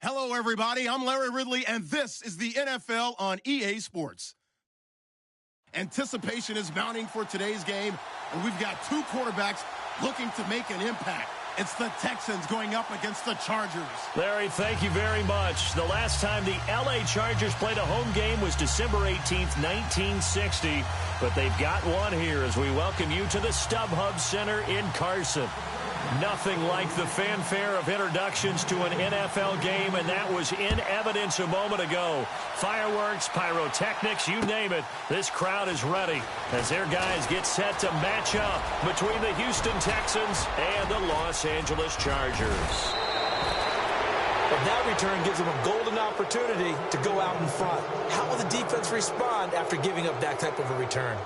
Hello, everybody. I'm Larry Ridley, and this is the NFL on EA Sports. Anticipation is mounting for today's game, and we've got two quarterbacks looking to make an impact. It's the Texans going up against the Chargers. Larry, thank you very much. The last time the LA Chargers played a home game was December 18th, 1960. But they've got one here as we welcome you to the StubHub Center in Carson. Nothing like the fanfare of introductions to an NFL game, and that was in evidence a moment ago. Fireworks, pyrotechnics, you name it. This crowd is ready as their guys get set to match up between the Houston Texans and the Los Angeles Chargers. But that return gives them a golden opportunity to go out in front. How will the defense respond after giving up that type of a return?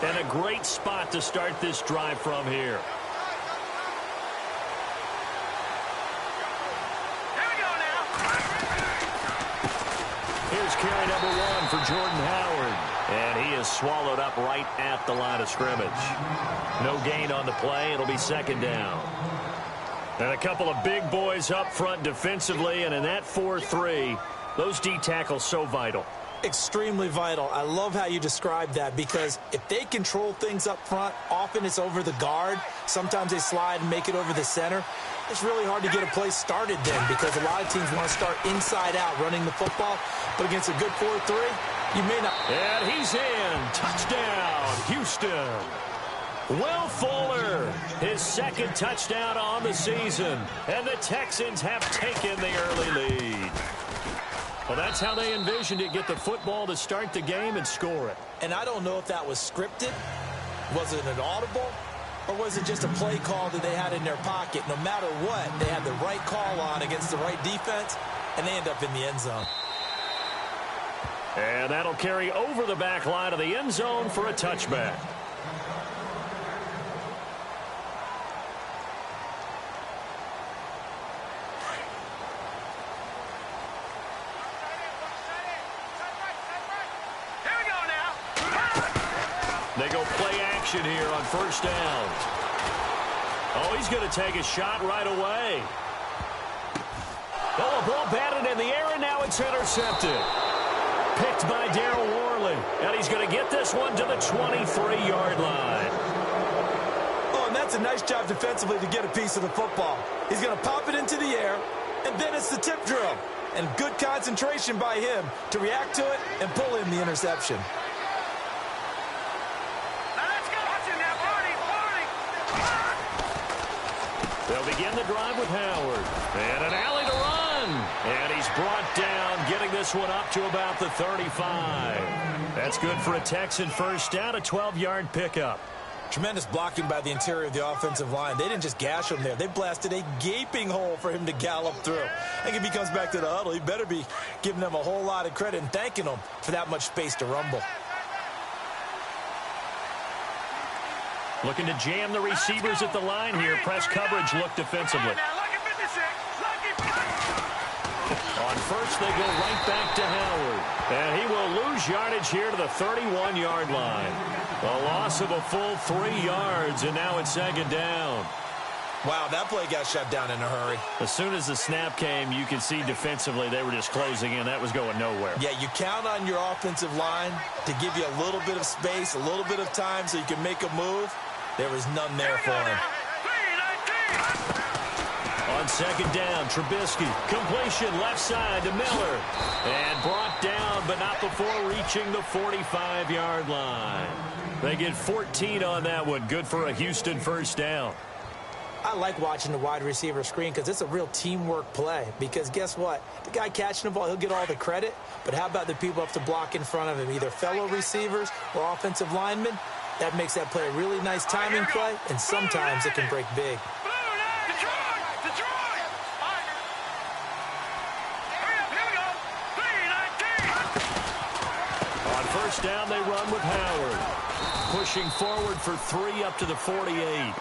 And a great spot to start this drive from here. Here's carry number 1 for Jordan Howard. And he is swallowed up right at the line of scrimmage. No gain on the play. It'll be second down. And a couple of big boys up front defensively. And in that 4-3, those D tackles so vital. Extremely vital. I love how you describe that because if they control things up front, often it's over the guard. Sometimes they slide and make it over the center. It's really hard to get a play started then because a lot of teams want to start inside out running the football. But against a good 4-3, you may not. And he's in. Touchdown, Houston. Will Fuller, his second touchdown on the season. And the Texans have taken the early lead. Well, that's how they envisioned it, get the football to start the game and score it. And I don't know if that was scripted. Was it an audible? Or was it just a play call that they had in their pocket? No matter what, they had the right call on against the right defense, and they end up in the end zone. And that'll carry over the back line of the end zone for a touchback. They go play action here on first down. Oh, he's going to take a shot right away. Oh, a ball batted in the air, and now it's intercepted. Picked by Darryl Worley. And he's going to get this one to the 23-yard line. Oh, and that's a nice job defensively to get a piece of the football. He's going to pop it into the air, and then it's the tip drill. And good concentration by him to react to it and pull in the interception. They'll begin the drive with Howard. And an alley to run. And he's brought down, getting this one up to about the 35. That's good for a Texan first down, a 12-yard pickup. Tremendous blocking by the interior of the offensive line. They didn't just gash him there. They blasted a gaping hole for him to gallop through. I think if he comes back to the huddle, he better be giving them a whole lot of credit and thanking them for that much space to rumble. Looking to jam the receivers at the line here. Press coverage look defensively. On first, they go right back to Howard. And he will lose yardage here to the 31-yard line. A loss of a full 3 yards, and now it's second down. Wow, that play got shut down in a hurry. As soon as the snap came, you could see defensively they were just closing in. That was going nowhere. Yeah, you count on your offensive line to give you a little bit of space, a little bit of time so you can make a move. There was none there for him. On second down, Trubisky. Completion left side to Miller. And brought down, but not before reaching the 45-yard line. They get 14 on that one. Good for a Houston first down. I like watching the wide receiver screen because it's a real teamwork play. Because guess what? The guy catching the ball, he'll get all the credit. But how about the people up to block in front of him, either fellow receivers or offensive linemen? That makes that play a really nice timing play, and sometimes it can break big. On first down, they run with Howard. Pushing forward for 3 up to the 48.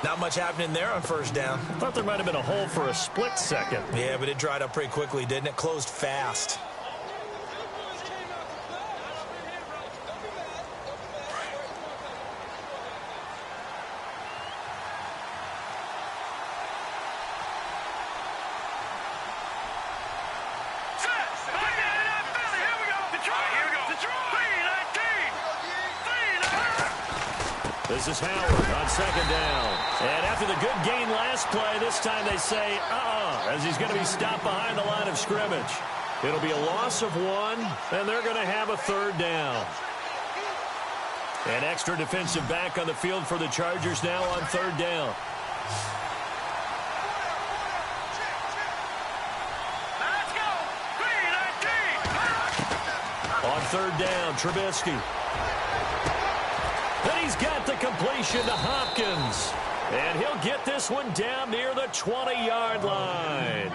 Not much happening there on first down. Thought there might have been a hole for a split second. Yeah, but it dried up pretty quickly, didn't it? Closed fast. This is Howard on second down. And after the good gain last play, this time they say, as he's going to be stopped behind the line of scrimmage. It'll be a loss of 1, and they're going to have a third down. An extra defensive back on the field for the Chargers now on third down. Let's go. On third down, Trubisky. And he's got the completion to Hopkins. And he'll get this one down near the 20-yard line.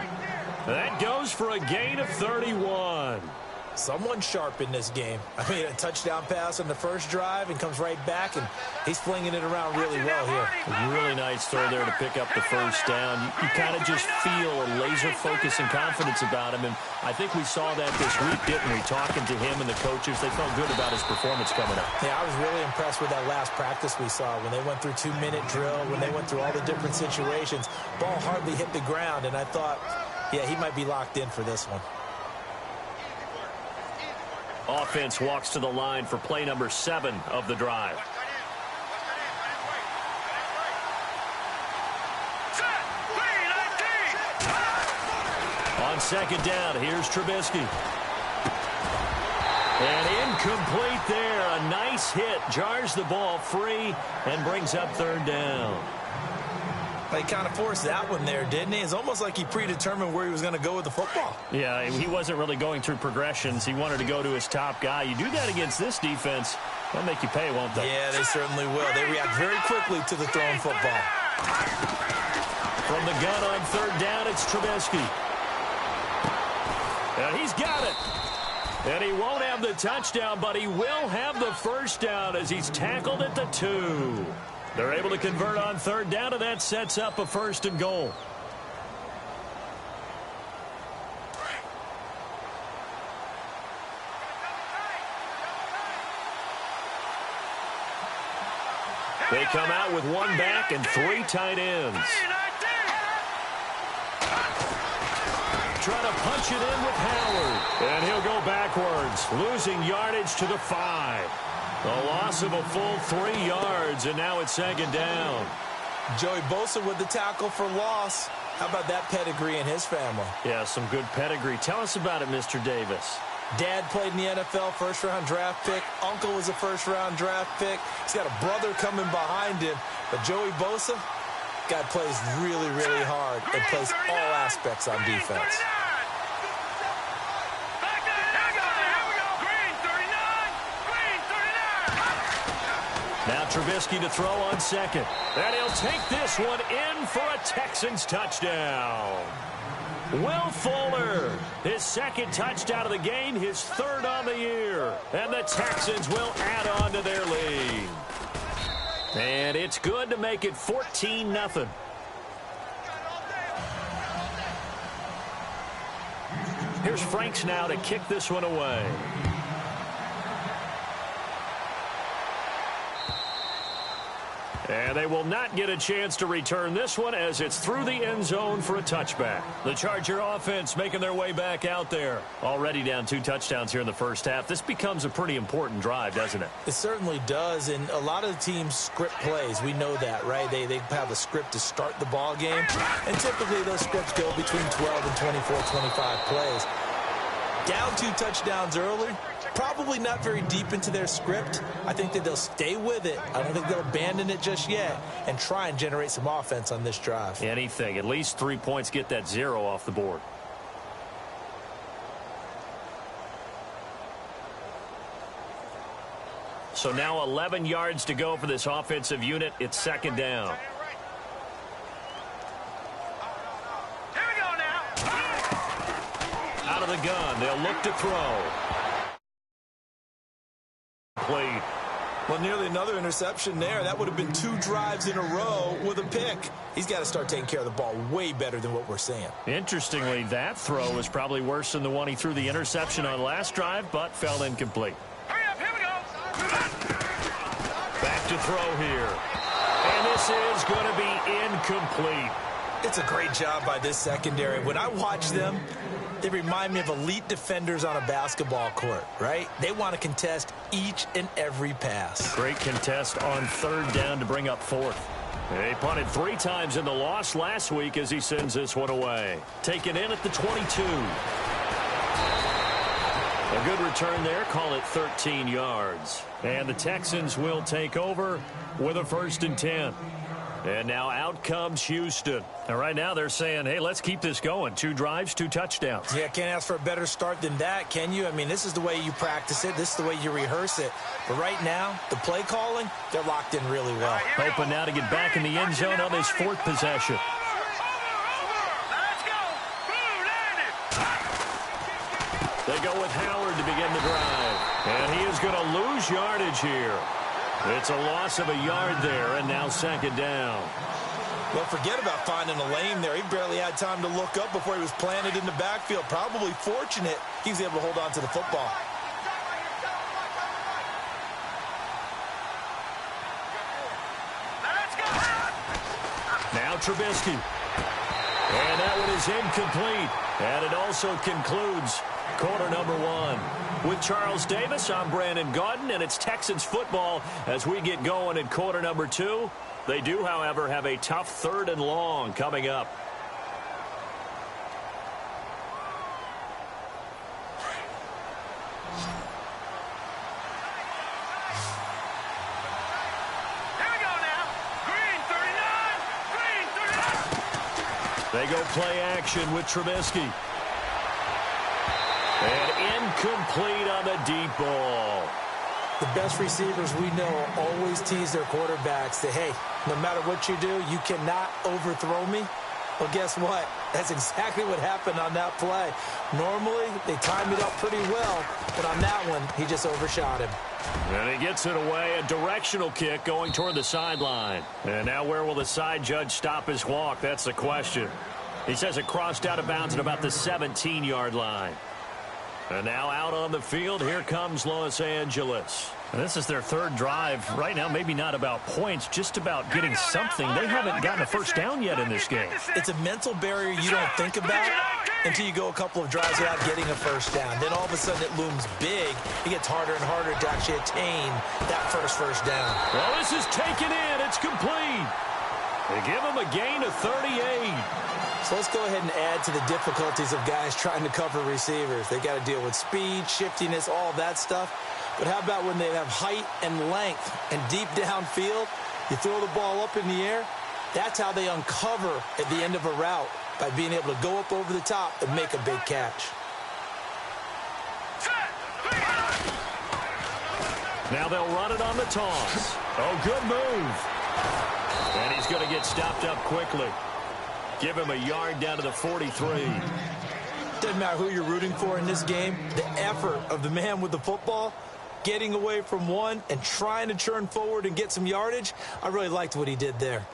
That goes for a gain of 31. Someone sharp in this game. I mean, a touchdown pass on the first drive and comes right back, and he's flinging it around really well here. A really nice throw there to pick up the first down. You kind of just feel a laser focus and confidence about him, and I think we saw that this week, didn't we? Talking to him and the coaches, they felt good about his performance coming up. Yeah, I was really impressed with that last practice we saw when they went through 2-minute drill, when they went through all the different situations. Ball hardly hit the ground, and I thought, yeah, he might be locked in for this one. Offense walks to the line for play number 7 of the drive. On second down, here's Trubisky. And incomplete there. A nice hit. Jars the ball free and brings up third down. He kind of forced that one there, didn't he? It's almost like he predetermined where he was going to go with the football. Yeah, he wasn't really going through progressions. He wanted to go to his top guy. You do that against this defense, they'll make you pay, won't they? Yeah, they certainly will. They react very quickly to the thrown football. From the gun on third down, it's Trubisky. And he's got it. And he won't have the touchdown, but he will have the first down as he's tackled at the 2. They're able to convert on third down, and that sets up a 1st and goal. They come out with 1 back and 3 tight ends. Trying to punch it in with Howard. And he'll go backwards, losing yardage to the 5. A loss of a full 3 yards, and now it's second down. Joey Bosa with the tackle for loss. How about that pedigree in his family? Yeah, some good pedigree. Tell us about it, Mr. Davis. Dad played in the NFL, first-round draft pick. Uncle was a first-round draft pick. He's got a brother coming behind him. But Joey Bosa, guy plays really, really hard and plays all aspects on defense. Now Trubisky to throw on second. And he'll take this one in for a Texans touchdown. Will Fuller, his 2nd touchdown of the game, his 3rd on the year. And the Texans will add on to their lead. And it's good to make it 14-0. Here's Franks now to kick this one away. And they will not get a chance to return this one as it's through the end zone for a touchback. The Charger offense making their way back out there. Already down 2 touchdowns here in the first half. This becomes a pretty important drive, doesn't it? It certainly does, and a lot of the teams script plays. We know that, right? They have a script to start the ball game, and typically those scripts go between 12 and 24, 25 plays. Down 2 touchdowns early, probably not very deep into their script. I think that they'll stay with it. I don't think they'll abandon it just yet and try and generate some offense on this drive. Anything. At least 3 points, get that 0 off the board. So now 11 yards to go for this offensive unit. It's second down. Out of the gun, they'll look to throw. Played. Well, nearly another interception there. That would have been 2 drives in a row with a pick. He's got to start taking care of the ball way better than what we're seeing. Interestingly, that throw was probably worse than the one he threw the interception on last drive, but fell incomplete. Hurry up, here we go. Back to throw here. And this is going to be incomplete. It's a great job by this secondary. When I watch them, they remind me of elite defenders on a basketball court, right? They want to contest each and every pass. Great contest on third down to bring up fourth. He punted 3 times in the loss last week as he sends this one away. Taken in at the 22. A good return there. Call it 13 yards. And the Texans will take over with a 1st and 10. And now out comes Houston. And right now they're saying, hey, let's keep this going. 2 drives, 2 touchdowns. Yeah, can't ask for a better start than that, can you? I mean, this is the way you practice it. This is the way you rehearse it. But right now, the play calling, they're locked in really well. Hoping now to get back in the end zone on this 4th possession. Let's go. They go with Howard to begin the drive. And he is going to lose yardage here. It's a loss of a yard there, and now 2nd down. Well, forget about finding a lane there. He barely had time to look up before he was planted in the backfield. Probably fortunate he was able to hold on to the football. Let's go. Now Trubisky. And that one is incomplete. And it also concludes quarter number 1. With Charles Davis, I'm Brandon Gaudin, and it's Texans football as we get going in quarter number 2. They do, however, have a tough 3rd and long coming up. Here we go now. Green 39. Green 39. They go play action with Trubisky. And incomplete on the deep ball. The best receivers we know always tease their quarterbacks that, hey, no matter what you do, you cannot overthrow me. Well, guess what? That's exactly what happened on that play. Normally, they timed it up pretty well, but on that one, he just overshot him. And he gets it away, a directional kick going toward the sideline. And now where will the side judge stop his walk? That's the question. He says it crossed out of bounds at about the 17-yard line. And now out on the field, here comes Los Angeles. And this is their 3rd drive. Right now, maybe not about points, just about getting something. They haven't gotten a first down yet in this game. It's a mental barrier you don't think about until you go a couple of drives without getting a first down. Then all of a sudden it looms big. It gets harder and harder to actually attain that first down. Well, this is taken in. It's complete. They give him a gain of 38. So let's go ahead and add to the difficulties of guys trying to cover receivers. They got to deal with speed, shiftiness, all that stuff. But how about when they have height and length and deep downfield? You throw the ball up in the air. That's how they uncover at the end of a route, by being able to go up over the top and make a big catch. Now they'll run it on the toss. Oh, good move. And he's going to get stopped up quickly. Give him a yard down to the 43. Doesn't matter who you're rooting for in this game. The effort of the man with the football, getting away from one and trying to churn forward and get some yardage, I really liked what he did there.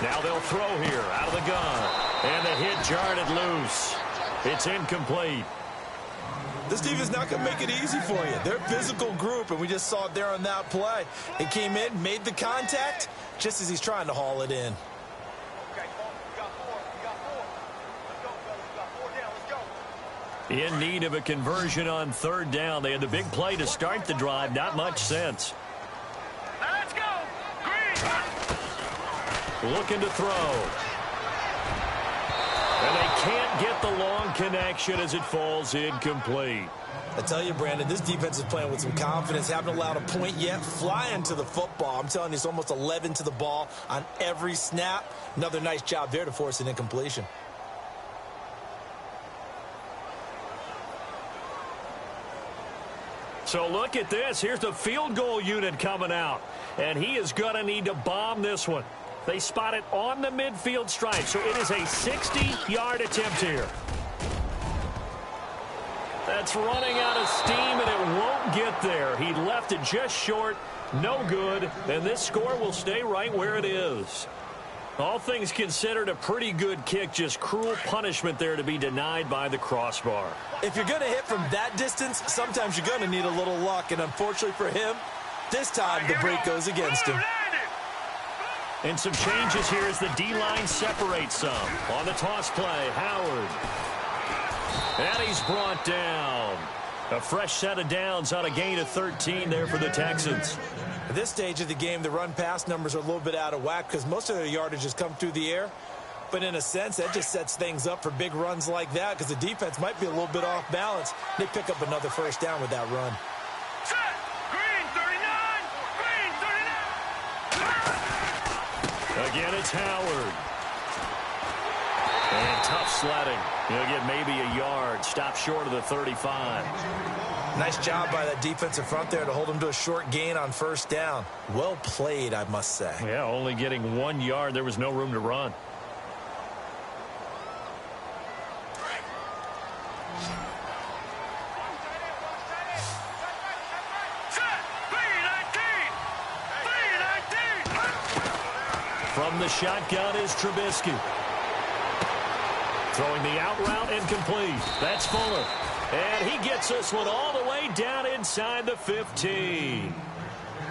Now they'll throw here out of the gun. And the hit jarred it loose. It's incomplete. This team is not going to make it easy for you. They're a physical group, and we just saw it there on that play. It came in, made the contact, just as he's trying to haul it in. In need of a conversion on 3rd down. They had the big play to start the drive. Not much sense. Let's go. Green. Looking to throw. And they can't get the long connection as it falls incomplete. I tell you, Brandon, this defense is playing with some confidence. Haven't allowed a point yet. Flying to the football. I'm telling you, it's almost 11 to the ball on every snap. Another nice job there to force an incompletion. So look at this. Here's the field goal unit coming out. And he is going to need to bomb this one. They spot it on the midfield stripe. So it is a 60-yard attempt here. That's running out of steam, and it won't get there. He left it just short. No good. And this score will stay right where it is. All things considered, a pretty good kick. Just cruel punishment there to be denied by the crossbar. If you're going to hit from that distance, sometimes you're going to need a little luck. And unfortunately for him, this time the break goes against him. And some changes here as the D-line separates some. On the toss play, Howard. And he's brought down. A fresh set of downs on a gain of 13 there for the Texans. At this stage of the game, the run-pass numbers are a little bit out of whack because most of their yardage has come through the air. But in a sense, that just sets things up for big runs like that because the defense might be a little bit off balance. They pick up another first down with that run. Set. Green 39. Green 39. Again, it's Howard. And tough sledding. He'll get maybe a yard. Stop short of the 35. Nice job by that defensive front there to hold him to a short gain on first down. Well played, I must say. Yeah, only getting 1 yard. There was no room to run. Set. Green 19. Green 19. From the shotgun is Trubisky. Throwing the out route incomplete. That's Fuller. And he gets this one all the way down inside the 15.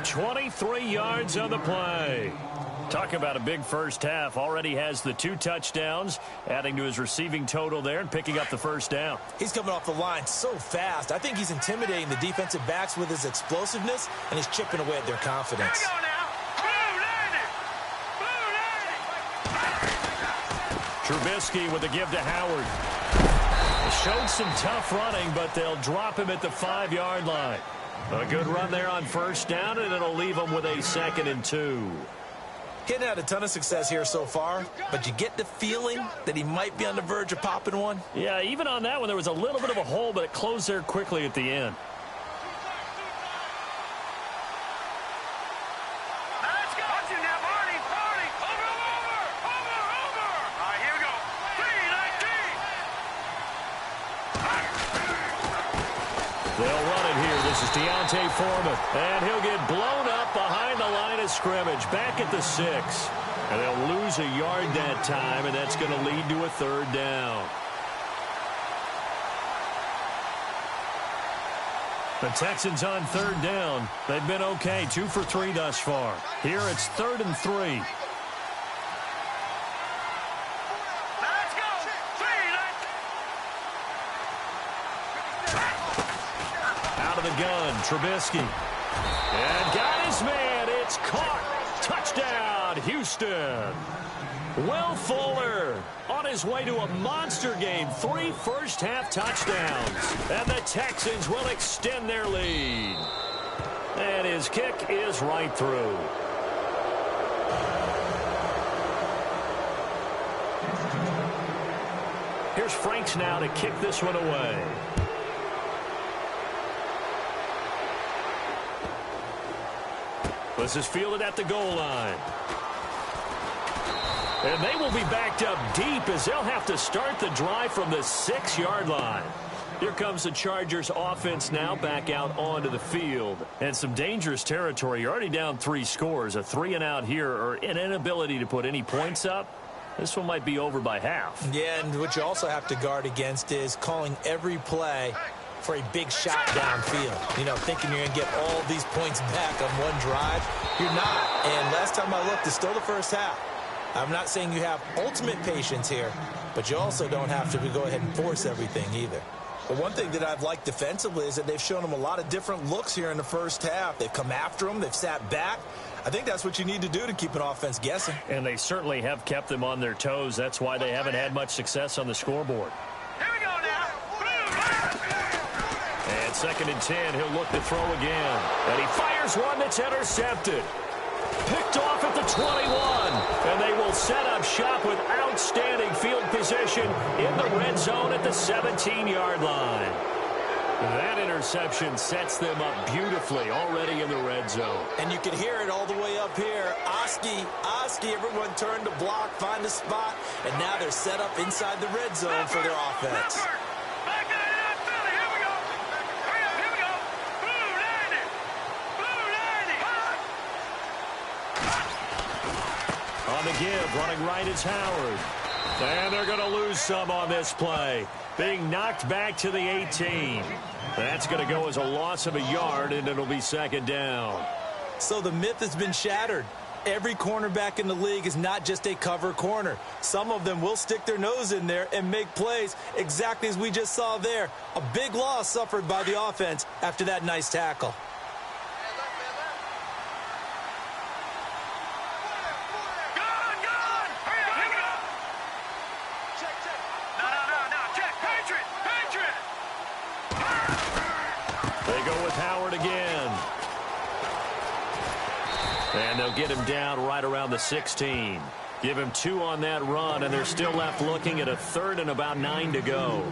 23 yards on the play. Talk about a big first half. Already has the 2 touchdowns, adding to his receiving total there and picking up the first down. He's coming off the line so fast. I think he's intimidating the defensive backs with his explosiveness, and he's chipping away at their confidence. Here we go now. Blue 90. Trubisky with the give to Howard. Showed some tough running, but they'll drop him at the 5-yard line. A good run there on first down, and it'll leave him with a 2nd and 2. He hadn't had a ton of success here so far, but you get the feeling that he might be on the verge of popping one. Yeah, even on that one, there was a little bit of a hole, but it closed there quickly at the end. Let's go. Watch it now, Barney. Over. All right, here we go. 3-19. They'll run it here. This is Deontay Foreman. And he'll get blown up behind the line of scrimmage. Back at the 6. And they'll lose a yard that time, and that's going to lead to a 3rd down. The Texans on 3rd down. They've been okay. 2 for 3 thus far. Here it's 3rd and 3. Let's go. 3-19. Out of the gun, Trubisky. And got his man. It's caught. Touchdown, Houston. Will Fuller on his way to a monster game. 3 first-half touchdowns. And the Texans will extend their lead. And his kick is right through. Here's Franks now to kick this one away. This is fielded at the goal line. And they will be backed up deep as they'll have to start the drive from the 6-yard line. Here comes the Chargers offense now back out onto the field. And some dangerous territory. You're already down 3 scores. A 3-and-out here or an inability to put any points up. This one might be over by half. Yeah, and what you also have to guard against is calling every play for a big shot downfield. You know, thinking you're going to get all these points back on one drive. You're not. And last time I looked, it's still the first half. I'm not saying you have ultimate patience here, but you also don't have to go ahead and force everything either. But one thing that I've liked defensively is that they've shown them a lot of different looks here in the first half. They've come after them. They've sat back. I think that's what you need to do to keep an offense guessing. And they certainly have kept them on their toes. That's why they haven't had much success on the scoreboard. Here we go now. And 2nd and 10, he'll look to throw again. And he fires one that's intercepted. Picked off at the 21. And they will set up shop with outstanding field position in the red zone at the 17-yard line. That interception sets them up beautifully already in the red zone. And you can hear it all the way up here. Oski, everyone turned to block, find a spot, and now they're set up inside the red zone for their offense. Back in it, Philly. Here we go. Hurry up, here we go. Blue 90. Blue 90. On to give. Running right is Howard. And they're going to lose some on this play. Being knocked back to the 18. That's going to go as a loss of a yard, and it'll be second down. So the myth has been shattered. Every cornerback in the league is not just a cover corner. Some of them will stick their nose in there and make plays exactly as we just saw there. A big loss suffered by the offense after that nice tackle. They go with Howard again. And they'll get him down right around the 16. Give him 2 on that run, and they're still left looking at a 3rd and about 9 to go.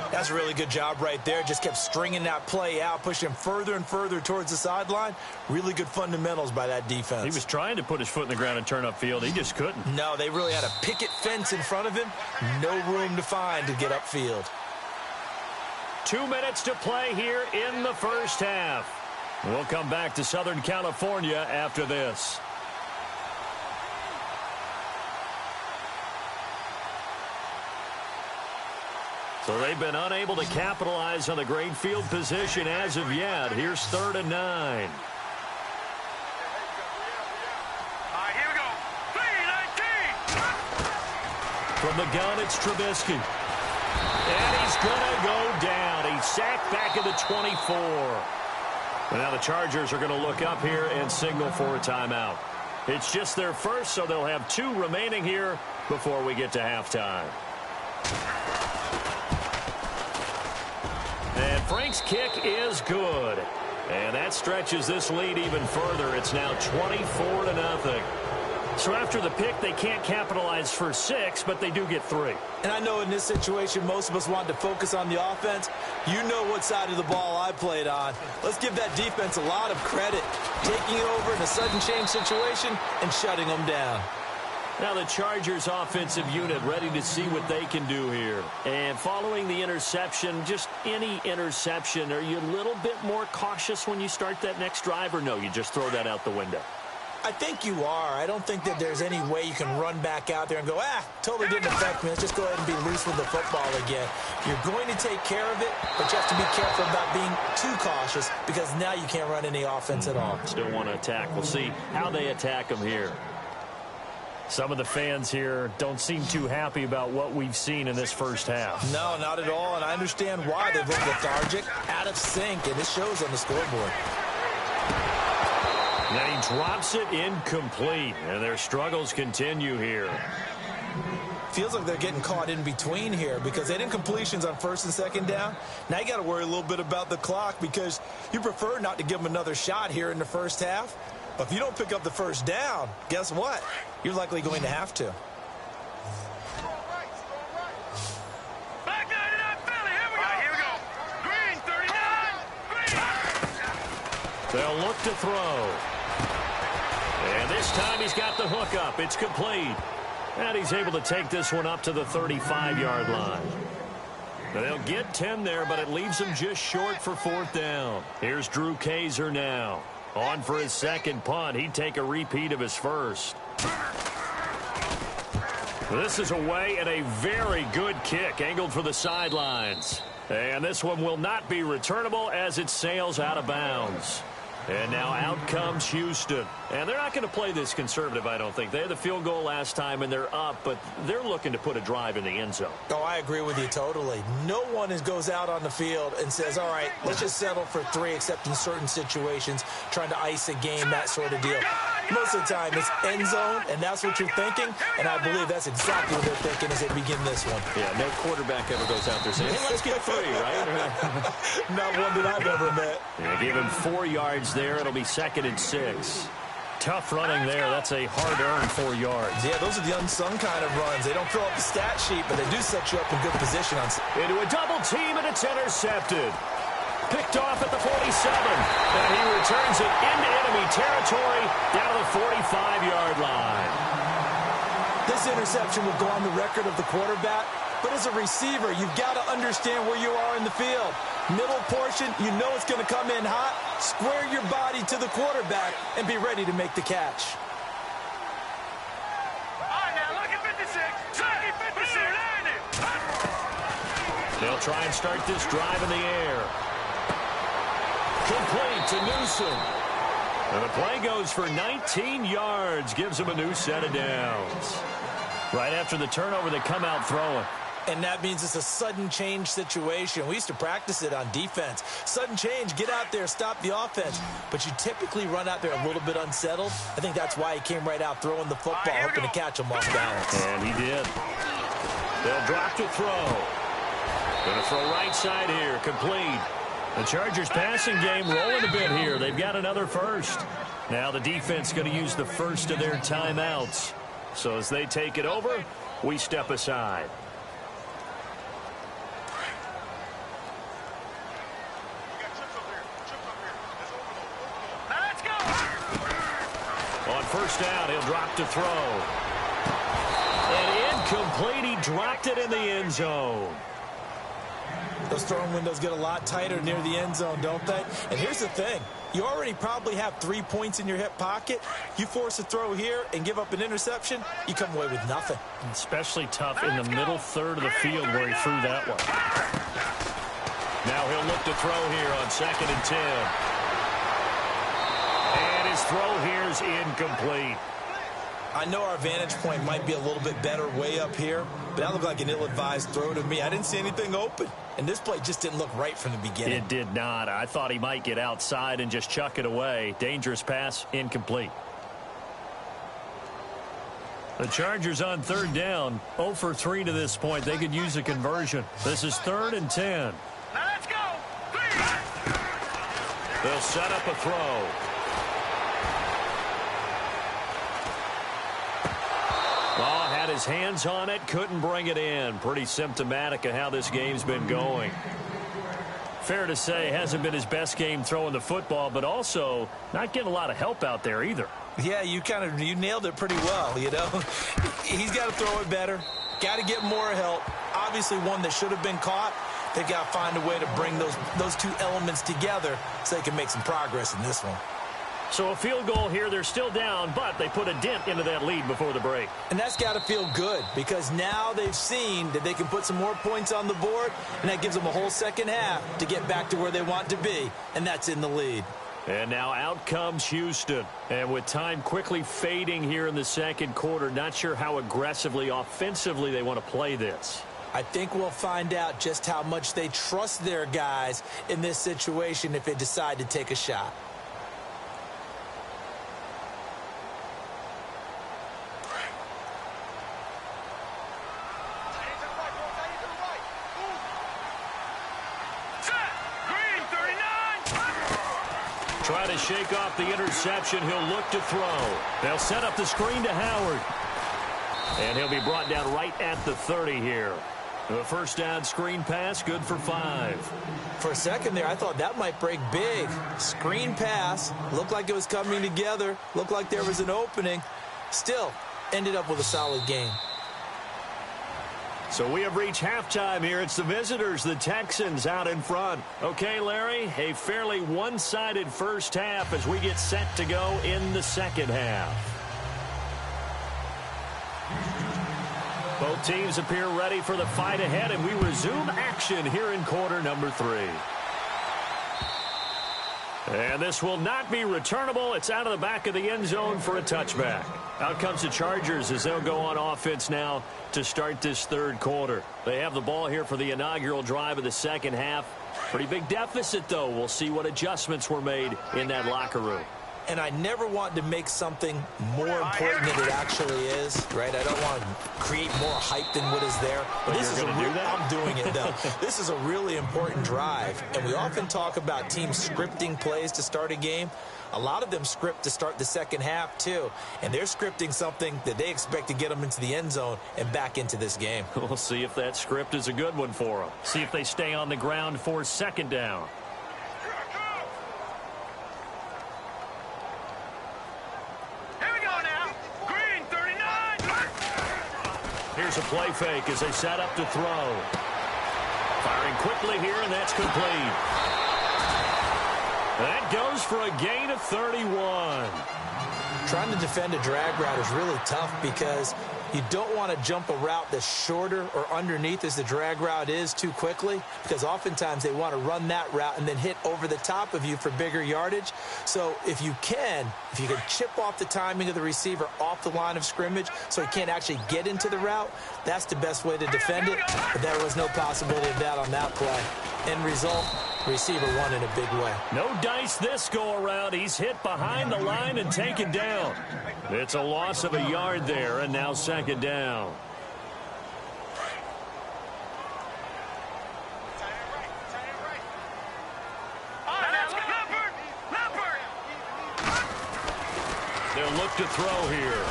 That's a really good job right there. Just kept stringing that play out, pushing him further and further towards the sideline. Really good fundamentals by that defense. He was trying to put his foot in the ground and turn upfield. He just couldn't. No, they really had a picket fence in front of him. No room to find to get upfield. 2 minutes to play here in the first half. We'll come back to Southern California after this. So they've been unable to capitalize on the great field position as of yet. Here's 3rd and 9. All right, here we go. 3-19. From the gun, it's Trubisky. And he's going to go down. He's sacked back at the 24. Now the Chargers are going to look up here and signal for a timeout. It's just their first, so they'll have 2 remaining here before we get to halftime. And Frank's kick is good. And that stretches this lead even further. It's now 24-0. So after the pick, they can't capitalize for 6, but they do get 3. And I know in this situation, most of us want to focus on the offense. You know what side of the ball I played on. Let's give that defense a lot of credit. Taking it over in a sudden change situation and shutting them down. Now the Chargers offensive unit ready to see what they can do here. And following the interception, just any interception, are you a little bit more cautious when you start that next drive, or no, you just throw that out the window? I think you are. I don't think that there's any way you can run back out there and go, totally didn't affect me. Let's just go ahead and be loose with the football again. You're going to take care of it, but you have to be careful about being too cautious because now you can't run any offense at all. Still want to attack. We'll see how they attack them here. Some of the fans here don't seem too happy about what we've seen in this first half. No, not at all, and I understand why. They've looked lethargic, out of sync, and it shows on the scoreboard. Then he drops it incomplete, and their struggles continue here. Feels like they're getting caught in between here because they didn't completions on 1st and 2nd down. Now you got to worry a little bit about the clock because you prefer not to give them another shot here in the first half. But if you don't pick up the 1st down, guess what? You're likely going to have to. Back nine to that Philly. Here we go. Here we go. Green, 39. Green. They'll look to throw. And this time he's got the hook up. It's complete. And he's able to take this one up to the 35-yard line. Now they'll get 10 there, but it leaves them just short for 4th down. Here's Drew Kaiser now. On for his 2nd punt. He'd take a repeat of his first. This is away and a very good kick angled for the sidelines. And this one will not be returnable as it sails out of bounds. And now out comes Houston. And they're not going to play this conservative, I don't think. They had the field goal last time, and they're up, but they're looking to put a drive in the end zone. Oh, I agree with you totally. No one goes out on the field and says, all right, let's just settle for 3, except in certain situations, trying to ice a game, that sort of deal. Most of the time, it's end zone, and that's what you're thinking, and I believe that's exactly what they're thinking as they begin this one. Yeah, no quarterback ever goes out there saying, hey, let's get 3, right? Not one that I've ever met. Yeah, give him 4 yards there. It'll be 2nd and 6. Tough running there. That's a hard-earned 4 yards. Yeah, those are the unsung kind of runs. They don't fill up the stat sheet, but they do set you up in good position. Into a double team, and it's intercepted. Picked off at the 47. And he returns it into enemy territory down to the 45-yard line. This interception will go on the record of the quarterback, but as a receiver, you've got to understand where you are in the field. Middle portion, you know it's going to come in hot. Square your body to the quarterback and be ready to make the catch. They'll try and start this drive in the air. Complete to Newsom. And the play goes for 19 yards, gives him a new set of downs. Right after the turnover, they come out throwing. And that means it's a sudden change situation. We used to practice it on defense. Sudden change, get out there, stop the offense. But you typically run out there a little bit unsettled. I think that's why he came right out throwing the football, hoping to catch him off balance. And he did. They'll drop to throw. Going to throw right side here, complete. The Chargers passing game rolling a bit here. They've got another first. Now the defense going to use the first of their timeouts. So as they take it over, we step aside. On first down, he'll drop to throw. And incomplete. He dropped it in the end zone. Those throwing windows get a lot tighter near the end zone, don't they? And here's the thing. You already probably have 3 points in your hip pocket. You force a throw here and give up an interception, you come away with nothing. Especially tough in the middle third of the field where he threw that one. Now he'll look to throw here on 2nd and 10. And his throw here is incomplete. I know our vantage point might be a little bit better way up here, but that looked like an ill-advised throw to me. I didn't see anything open, and this play just didn't look right from the beginning. It did not. I thought he might get outside and just chuck it away. Dangerous pass, incomplete. The Chargers on 3rd down, 0 for 3 to this point. They could use a conversion. This is 3rd and 10. Now let's go. They'll set up a throw. Oh, had his hands on it, couldn't bring it in. Pretty symptomatic of how this game's been going. Fair to say, hasn't been his best game throwing the football, but also not getting a lot of help out there either. Yeah, you nailed it pretty well, you know. He's got to throw it better. Got to get more help. Obviously one that should have been caught. They've got to find a way to bring those two elements together so they can make some progress in this one. So a field goal here, they're still down, but they put a dent into that lead before the break. And that's got to feel good because now they've seen that they can put some more points on the board, and that gives them a whole second half to get back to where they want to be, and that's in the lead. And now out comes Houston. And with time quickly fading here in the second quarter, not sure how aggressively, offensively they want to play this. I think we'll find out just how much they trust their guys in this situation if they decide to take a shot. Try to shake off the interception. He'll look to throw. They'll set up the screen to Howard. And he'll be brought down right at the 30 here. The first down screen pass, good for 5. For a second there, I thought that might break big. Screen pass, looked like it was coming together, looked like there was an opening. Still, ended up with a solid game. So we have reached halftime here. It's the visitors, the Texans, out in front. Okay, Larry, a fairly one-sided first half as we get set to go in the second half. Both teams appear ready for the fight ahead, and we resume action here in quarter number 3. And this will not be returnable. It's out of the back of the end zone for a touchback. Out comes the Chargers as they'll go on offense now to start this third quarter. They have the ball here for the inaugural drive of the second half. Pretty big deficit, though. We'll see what adjustments were made in that locker room. And I never want to make something more important than it actually is, right? I don't want to create more hype than what is there. But this is I'm doing it, though. This is a really important drive. And we often talk about teams scripting plays to start a game. A lot of them script to start the second half, too. And they're scripting something that they expect to get them into the end zone and back into this game. We'll see if that script is a good one for them. See if they stay on the ground for second down. Here's a play fake as they set up to throw. Firing quickly here, and that's complete. That goes for a gain of 31. Trying to defend a drag route is really tough because You don't want to jump a route that's shorter or underneath as the drag route is too quickly, because oftentimes they want to run that route and then hit over the top of you for bigger yardage. So if you can chip off the timing of the receiver off the line of scrimmage so he can't actually get into the route, that's the best way to defend it. But there was no possibility of that on that play. End result, receiver won in a big way. No dice this go-around. He's hit behind the line and taken down. It's a loss of a yard there, and now second down. They'll look to throw here.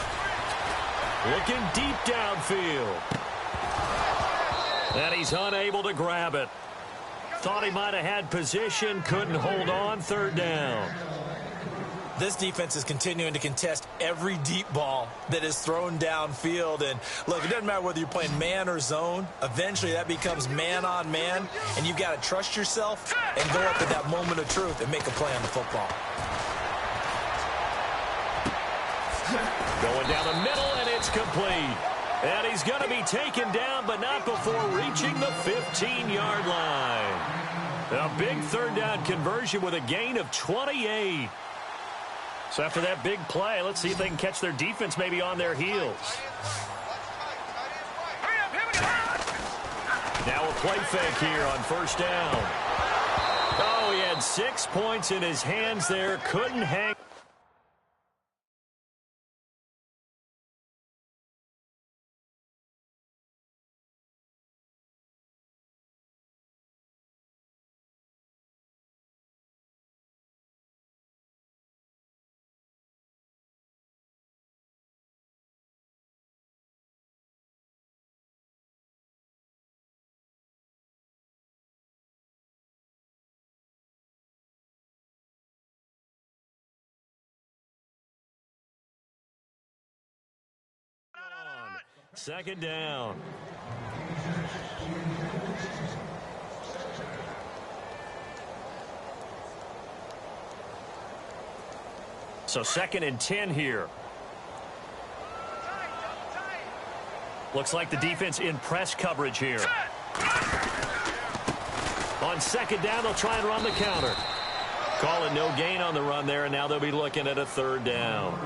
Looking deep downfield. And he's unable to grab it. Thought he might have had position, couldn't hold on, third down. This defense is continuing to contest every deep ball that is thrown downfield. And look, it doesn't matter whether you're playing man or zone. Eventually that becomes man on man, and you've got to trust yourself and go up at that moment of truth and make a play on the football. Going down the middle, and it's complete. And he's going to be taken down, but not before reaching the 15-yard line. A big third down conversion with a gain of 28. So after that big play, let's see if they can catch their defense maybe on their heels. Now a play fake here on first down. Oh, he had 6 points in his hands there. Couldn't hang. Second down. So 2nd and 10 here. Looks like the defense in press coverage here. On second down, they'll try and run the counter. Call it no gain on the run there, and now they'll be looking at a third down.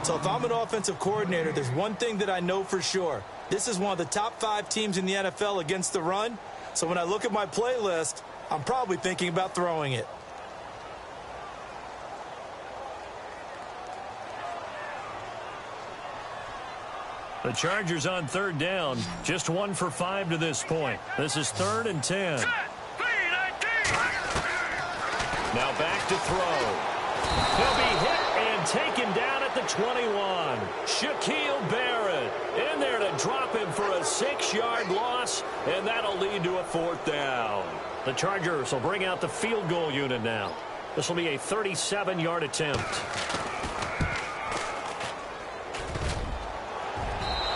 So if I'm an offensive coordinator, there's one thing that I know for sure. This is one of the top 5 teams in the NFL against the run. So when I look at my playlist, I'm probably thinking about throwing it. The Chargers on third down, just 1 for 5 to this point. This is 3rd and 10. Now back to throw. He'll be hit and taken down at the 21. Shaquille Barrett in there to drop him for a 6-yard loss, and that'll lead to a 4th down. The Chargers will bring out the field goal unit now. This will be a 37-yard attempt.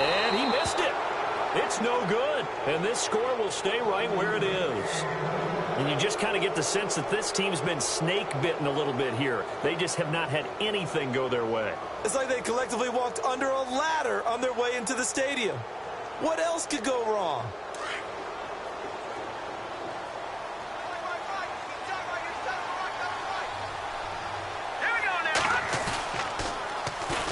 And he missed it. It's no good, and this score will stay right where it is. And you just kind of get the sense that this team's been snake-bitten a little bit here. They just have not had anything go their way. It's like they collectively walked under a ladder on their way into the stadium. What else could go wrong?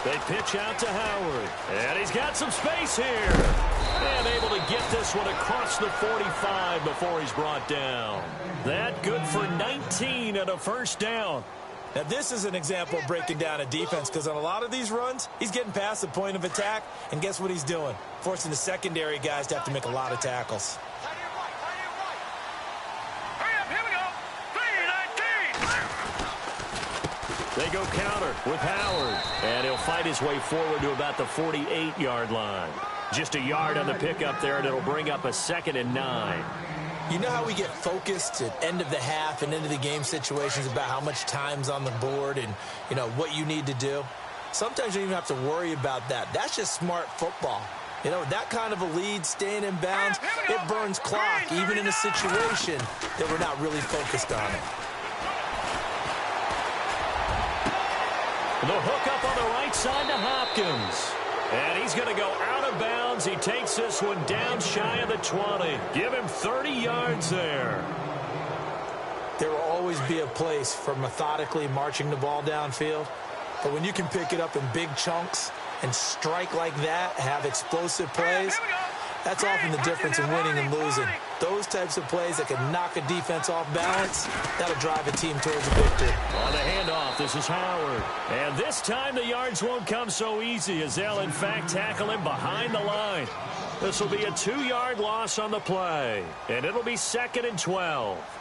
They pitch out to Howard. And he's got some space here. And able to get this one across the 45 before he's brought down. That good for 19 and a first down. Now, this is an example of breaking down a defense, because on a lot of these runs, he's getting past the point of attack, and guess what he's doing? Forcing the secondary guys to have to make a lot of tackles. They go counter with Howard. And he'll fight his way forward to about the 48-yard line. Just a yard on the pickup there, and it'll bring up a 2nd and 9. You know how we get focused at end of the half and into the game situations about how much time's on the board and, you know, what you need to do? Sometimes you don't even have to worry about that. That's just smart football. You know, that kind of a lead, staying in bounds, it burns clock, even in a situation that we're not really focused on it. The hook up on the right side to Hopkins. And he's going to go out of bounds. He takes this one down shy of the 20. Give him 30 yards there. There will always be a place for methodically marching the ball downfield. But when you can pick it up in big chunks and strike like that, have explosive plays, that's often the difference in winning and losing. Those types of plays that can knock a defense off balance, that'll drive a team towards a victory. On the handoff, this is Howard. And this time the yards won't come so easy as they'll, in fact, tackle him behind the line. This will be a 2-yard loss on the play. And it'll be 2nd and 12.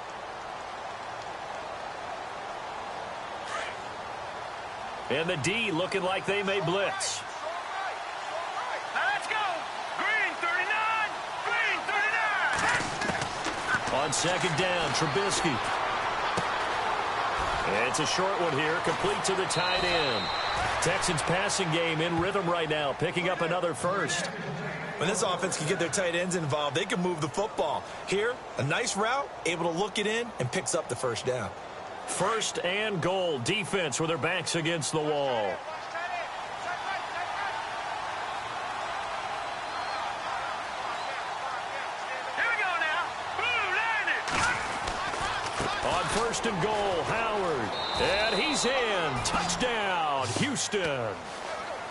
And the D looking like they may blitz. Let's go. Green 39. Green 39. On 2nd down, Trubisky. And it's a short one here, complete to the tight end. Texans passing game in rhythm right now, picking up another first. When this offense can get their tight ends involved, they can move the football. Here, a nice route, able to look it in, and picks up the first down. 1st and goal, defense with their backs against the wall. Here we go now. Blue landed. On 1st and goal, Howard. And he's in. Touchdown, Houston.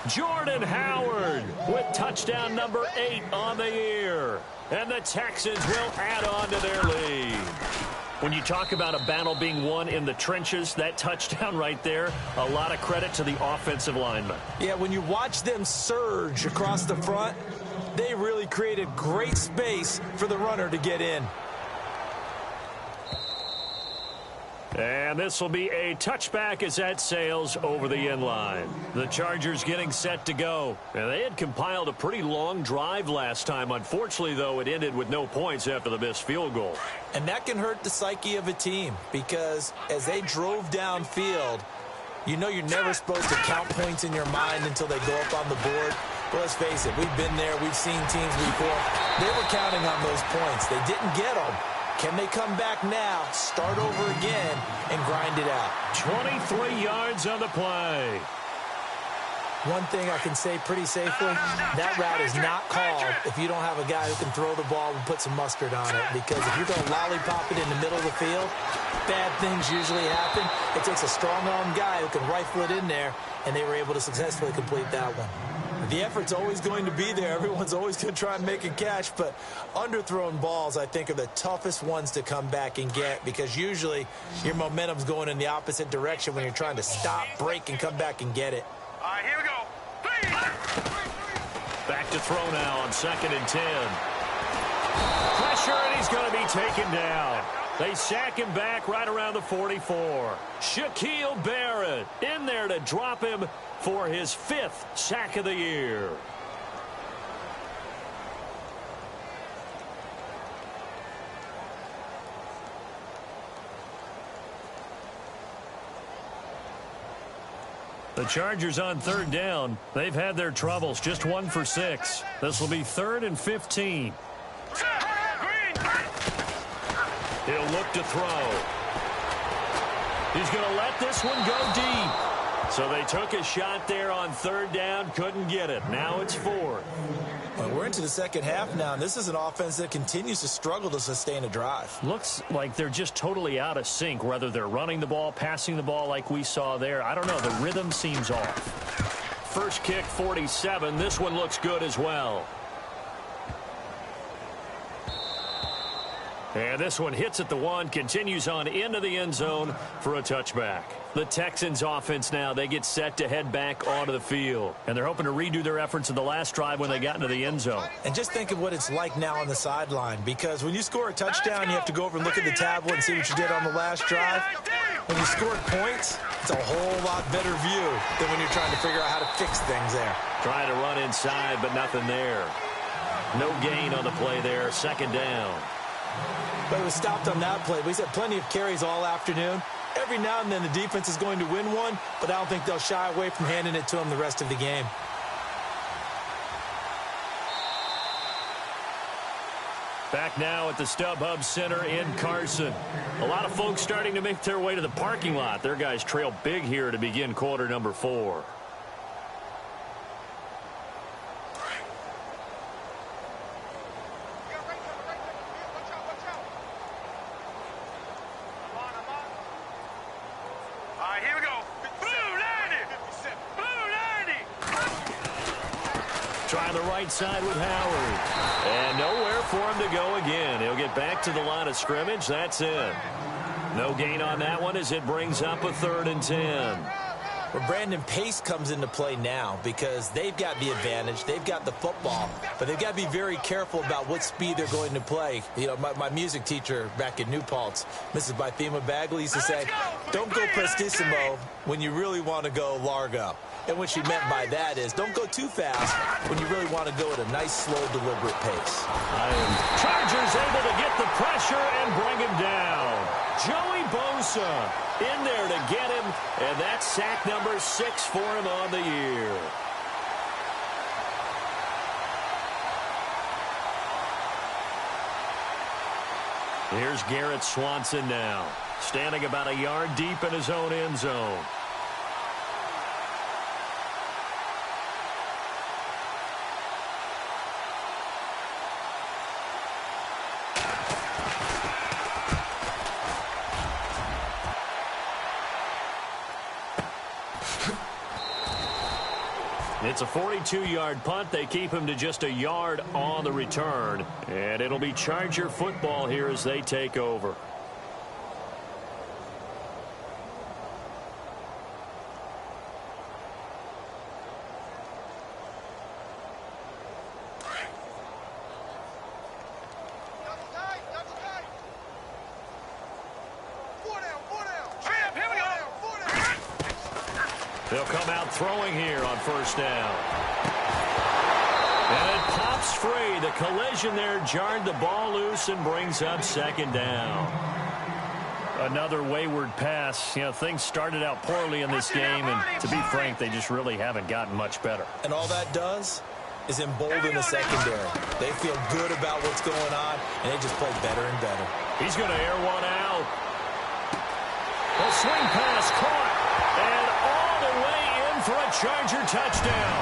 Jordan Howard with touchdown number 8 on the year. And the Texans will add on to their lead. When you talk about a battle being won in the trenches, that touchdown right there, a lot of credit to the offensive linemen. Yeah, when you watch them surge across the front, they really created great space for the runner to get in. And this will be a touchback as that sails over the end line. The Chargers getting set to go. And they had compiled a pretty long drive last time. Unfortunately, though, it ended with no points after the missed field goal. And that can hurt the psyche of a team because as they drove downfield, you know you're never supposed to count points in your mind until they go up on the board. But let's face it, we've been there. We've seen teams before. They were counting on those points. They didn't get them. Can they come back now, start over again, and grind it out? 23 yards on the play. One thing I can say pretty safely, that route is not called if you don't have a guy who can throw the ball and put some mustard on it. Because if you're going to lollipop it in the middle of the field, bad things usually happen. It takes a strong-armed guy who can rifle it in there, and they were able to successfully complete that one. The effort's always going to be there. Everyone's always going to try and make a catch, but underthrown balls, I think, are the toughest ones to come back and get because usually your momentum's going in the opposite direction when you're trying to stop, break, and come back and get it. All right, here we go. Back to throw now on 2nd and 10. Pressure, and he's going to be taken down. They sack him back right around the 44. Shaquille Barrett in there to drop him for his 5th sack of the year. The Chargers on 3rd down. They've had their troubles, just 1 for 6. This will be 3rd and 15. He'll look to throw. He's going to let this one go deep. So they took a shot there on 3rd down, couldn't get it. Now it's 4th. Well, we're into the second half now, and this is an offense that continues to struggle to sustain a drive. Looks like they're just totally out of sync, whether they're running the ball, passing the ball like we saw there. I don't know. The rhythm seems off. First kick, 47. This one looks good as well. And this one hits at the 1, continues on into the end zone for a touchback. The Texans offense now, they get set to head back onto the field. And they're hoping to redo their efforts in the last drive when they got into the end zone. And just think of what it's like now on the sideline, because when you score a touchdown, you have to go over and look at the tablet and see what you did on the last drive. When you scored points, it's a whole lot better view than when you're trying to figure out how to fix things there. Trying to run inside, but nothing there. No gain on the play there, 2nd down. But it was stopped on that play. We've had plenty of carries all afternoon. Every now and then the defense is going to win one, but I don't think they'll shy away from handing it to them the rest of the game. Back now at the StubHub Center in Carson. A lot of folks starting to make their way to the parking lot. Their guys trail big here to begin quarter number 4. right, here we go. Blue 90. Blue 90. Trying the right side with Howard. And nowhere for him to go again. He'll get back to the line of scrimmage. That's it. No gain on that one as it brings up a 3rd and 10. Well, Brandon, pace comes into play now because they've got the advantage. They've got the football, but they've got to be very careful about what speed they're going to play. You know, my music teacher back in New Paltz, Mrs. Bythema Bagley, used to say, don't go prestissimo when you really want to go largo. And what she meant by that is don't go too fast when you really want to go at a nice, slow, deliberate pace. Chargers able to get the pressure and bring him down. Joey Bosa in there to get him, and that's sack number 6 for him on the year. Here's Garrett Swanson now, standing about a yard deep in his own end zone. It's a 42-yard punt. They keep him to just a yard on the return. And it'll be Charger football here as they take over. They'll come out throwing here on 1st down. And it pops free. The collision there jarred the ball loose and brings up 2nd down. Another wayward pass. You know, things started out poorly in this game, and to be frank, they just really haven't gotten much better. And all that does is embolden the secondary. They feel good about what's going on, and they just play better and better. He's going to air one out. A swing pass caught, and all the way in for a Charger touchdown.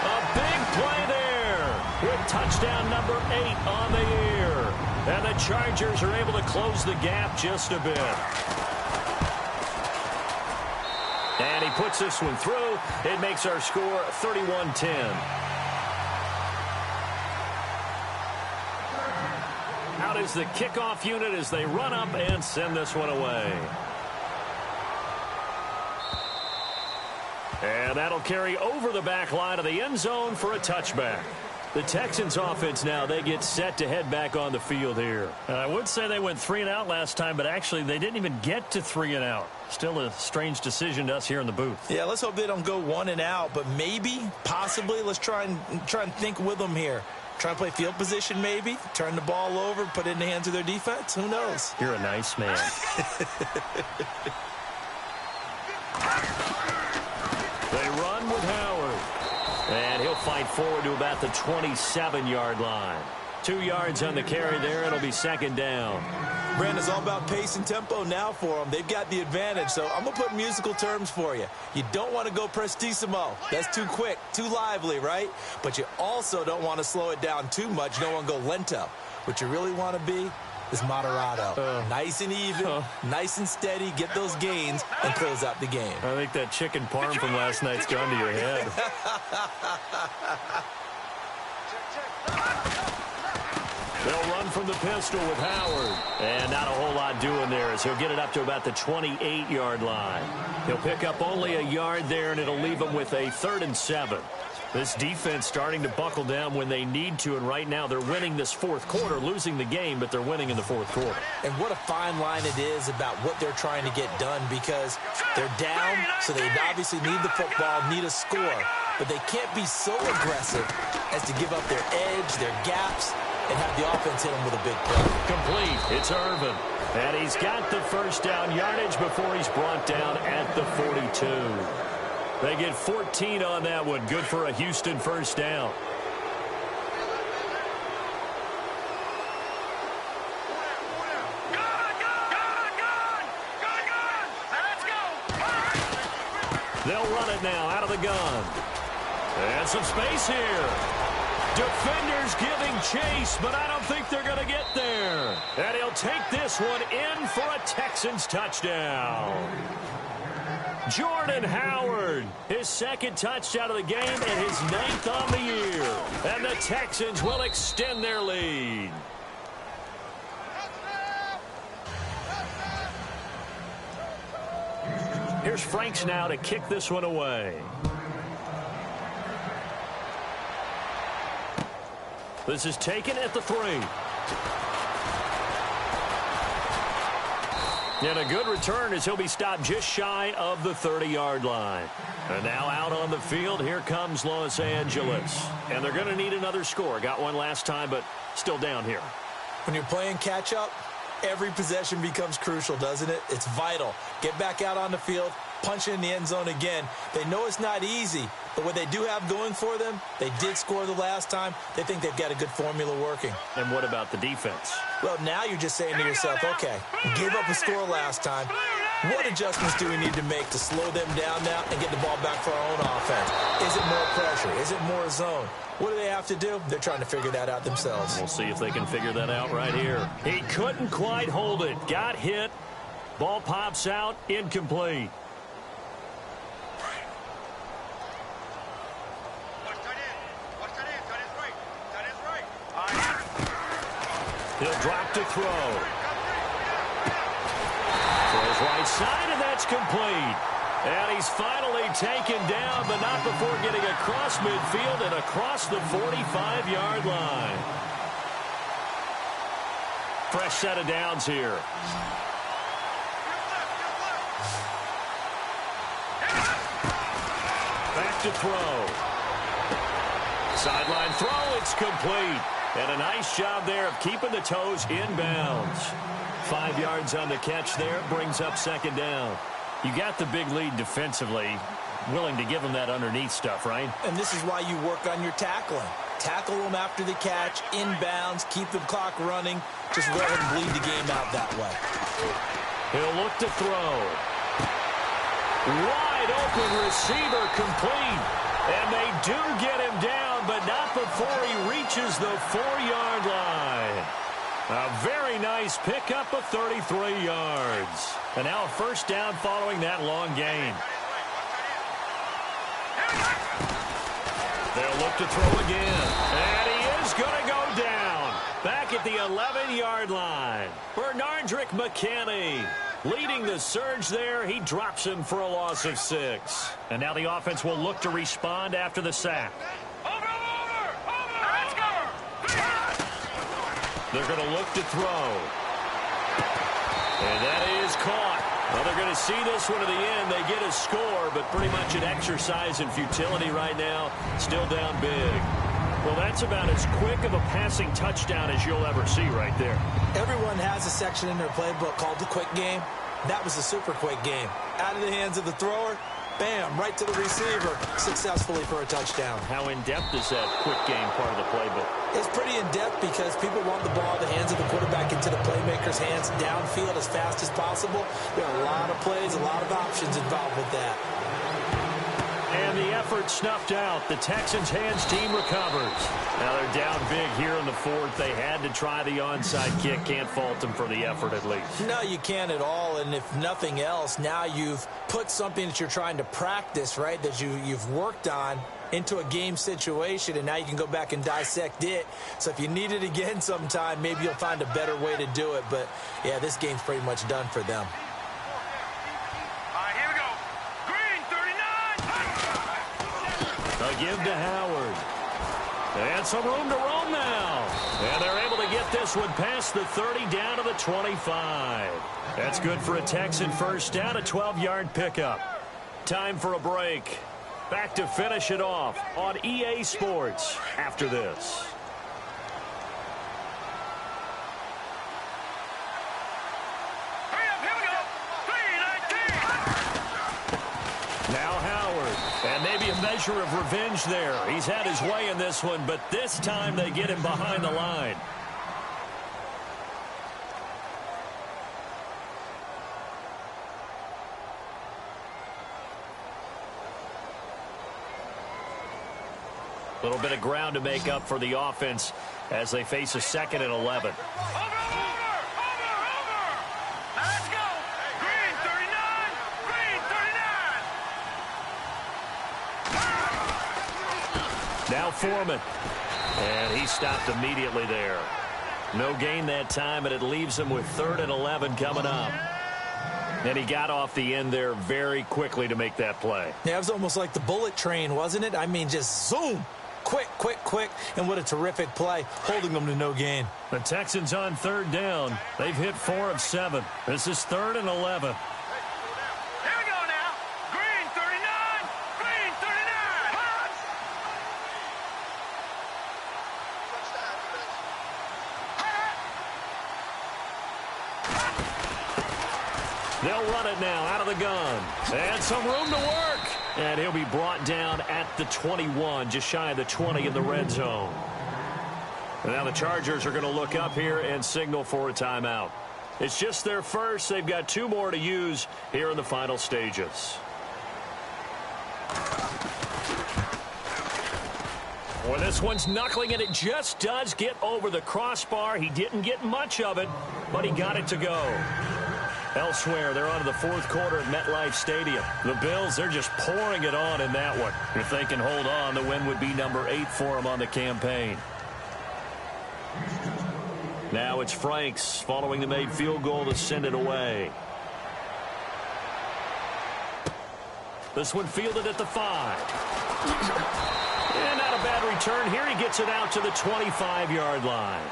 A big play there with touchdown number 8 on the year. And the Chargers are able to close the gap just a bit. And he puts this one through. It makes our score 31-10. Out is the kickoff unit as they run up and send this one away. And that'll carry over the back line of the end zone for a touchback. The Texans offense now, they get set to head back on the field here. I would say they went 3 and out last time, but actually they didn't even get to 3 and out. Still a strange decision to us here in the booth. Yeah, let's hope they don't go 1 and out, but maybe, possibly, let's try and think with them here. Try and play field position maybe, turn the ball over, put it in the hands of their defense. Who knows? You're a nice man. They run with Howard. And he'll fight forward to about the 27-yard line. 2 yards on the carry there. It'll be 2nd down. Brandon, it's all about pace and tempo now for them. They've got the advantage, so I'm going to put musical terms for you. You don't want to go prestissimo. That's too quick, too lively, right? But you also don't want to slow it down too much. You don't want to go lento. What you really want to be is moderato. Nice and even, nice and steady, get those gains, and close out the game. I think that chicken parm from last night's gone to your head. They'll run from the pistol with Howard. And not a whole lot doing there as he'll get it up to about the 28-yard line. He'll pick up only a yard there, and it'll leave him with a 3rd and 7. This defense starting to buckle down when they need to, and right now they're winning this 4th quarter, losing the game, but they're winning in the 4th quarter. And what a fine line it is about what they're trying to get done, because they're down, so they obviously need the football, need a score, but they can't be so aggressive as to give up their edge, their gaps, and have the offense hit them with a big play. Complete. It's Irvin. And he's got the 1st down yardage before he's brought down at the 42. They get 14 on that one. Good for a Houston 1st down. They'll run it now out of the gun. And some space here. Defenders giving chase, but I don't think they're going to get there. And he'll take this one in for a Texans touchdown. Jordan Howard, his second touchdown of the game and his 9th on the year. And the Texans will extend their lead. Here's Franks now to kick this one away. This is taken at the 3. And a good return as he'll be stopped just shy of the 30-yard line. And now out on the field, here comes Los Angeles. And they're going to need another score. Got one last time, but still down here. When you're playing catch-up, every possession becomes crucial, doesn't it? It's vital. Get back out on the field, punch in the end zone again. They know it's not easy, but what they do have going for them, they did score the last time. They think they've got a good formula working. And what about the defense? Well, now you're just saying to yourself, okay, we gave up a score last time. What adjustments do we need to make to slow them down now and get the ball back for our own offense? Is it more pressure? Is it more zone? What do they have to do? They're trying to figure that out themselves. We'll see if they can figure that out right here. He couldn't quite hold it. Got hit. Ball pops out. Incomplete. He'll drop to throw. Throws right side, and that's complete. And he's finally taken down, but not before getting across midfield and across the 45-yard line. Fresh set of downs here. Back to throw. Sideline throw, it's complete. And a nice job there of keeping the toes inbounds. 5 yards on the catch there, brings up second down. You got the big lead defensively, willing to give them that underneath stuff, right? And this is why you work on your tackling. Tackle them after the catch, inbounds, keep the clock running. Just go ahead and bleed the game out that way. He'll look to throw. Wide open receiver complete. And they do get him down, but not before he reaches the 4-yard line. A very nice pickup of 33 yards. And now a first down following that long gain. They'll look to throw again. And he is going to go down. Back at the 11-yard line. Bernardrick McKinney leading the surge there. He drops him for a loss of 6. And now the offense will look to respond after the sack. They're going to look to throw. And that is caught. Well, they're going to see this one to the end. They get a score, but pretty much an exercise in futility right now. Still down big. Well, that's about as quick of a passing touchdown as you'll ever see right there. Everyone has a section in their playbook called the quick game. That was a super quick game. Out of the hands of the thrower, bam, right to the receiver, successfully for a touchdown. How in-depth is that quick game part of the playbook? It's pretty in-depth because people want the ball in the hands of the quarterback into the playmaker's hands downfield as fast as possible. There are a lot of plays, a lot of options involved with that. And the effort snuffed out. The Texans' hands team recovers. Now they're down big here in the 4th. They had to try the onside kick. Can't fault them for the effort at least. No, you can't at all. And if nothing else, now you've put something that you're trying to practice, right, that you've worked on into a game situation, and now you can go back and dissect it. So if you need it again sometime, maybe you'll find a better way to do it. But, yeah, this game's pretty much done for them. A give to Howard. And some room to roam now. And they're able to get this one past the 30 down to the 25. That's good for a Texan first down, a 12-yard pickup. Time for a break. Back to finish it off on EA Sports after this. Now Howard, and maybe a measure of revenge there. He's had his way in this one, but this time they get him behind the line. A little bit of ground to make up for the offense as they face a 2nd and 11. Now Foreman. And he stopped immediately there. No gain that time, and it leaves him with 3rd and 11 coming up. And he got off the end there very quickly to make that play. Yeah, it was almost like the bullet train, wasn't it? I mean, just zoom. Quick, quick, quick. And what a terrific play, holding them to no gain. The Texans on 3rd down. They've hit 4 of 7. This is 3rd and 11. Here we go now. Green 39. Green 39. Hot. They'll run it now out of the gun. And some room to work. And he'll be brought down at the 21, just shy of the 20 in the red zone. And now the Chargers are going to look up here and signal for a timeout. It's just their first. They've got 2 more to use here in the final stages. Well, this one's knuckling, and it just does get over the crossbar. He didn't get much of it, but he got it to go. Elsewhere, they're on to the 4th quarter at MetLife Stadium. The Bills, they're just pouring it on in that one. If they can hold on, the win would be number 8 for them on the campaign. Now it's Franks following the made field goal to send it away. This one fielded at the 5. And not a bad return here. He gets it out to the 25-yard line.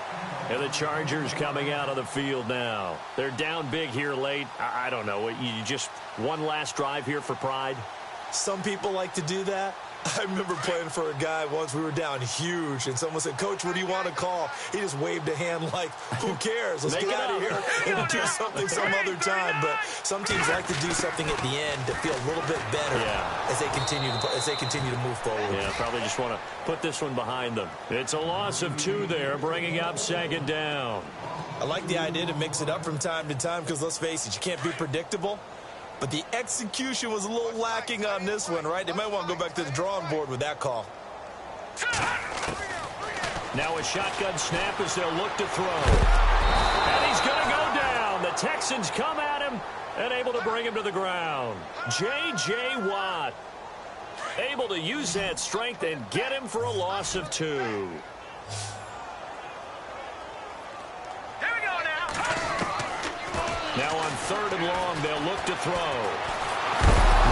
And the Chargers coming out of the field now. They're down big here late. I don't know. You just one last drive here for pride? Some people like to do that. I remember playing for a guy once. We were down huge, and someone said, "Coach, what do you want to call?" He just waved a hand like, who cares? Let's get out of here and do something some other time. But some teams like to do something at the end to feel a little bit better as they continue to move forward. Yeah, probably just want to put this one behind them. It's a loss of 2 there, bringing up 2nd down. I like the idea to mix it up from time to time because, let's face it, you can't be predictable. But the execution was a little lacking on this one, right? They might want to go back to the drawing board with that call. Now a shotgun snap as they'll look to throw. And he's going to go down. The Texans come at him and able to bring him to the ground. J.J. Watt able to use that strength and get him for a loss of 2. Now on 3rd and long, they'll look to throw.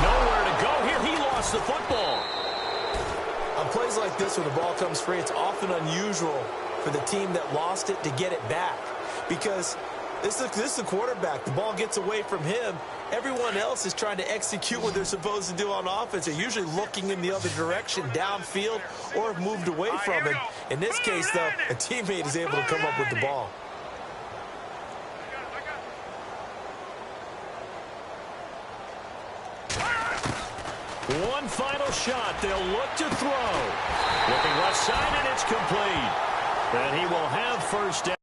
Nowhere to go here. He lost the football. On plays like this, when the ball comes free, it's often unusual for the team that lost it to get it back. Because this is the quarterback. The ball gets away from him. Everyone else is trying to execute what they're supposed to do on offense. They're usually looking in the other direction, downfield, or have moved away from it. In this case, though, a teammate is able to come up with the ball. One final shot. They'll look to throw. Looking left side, and it's complete. And he will have 1st down.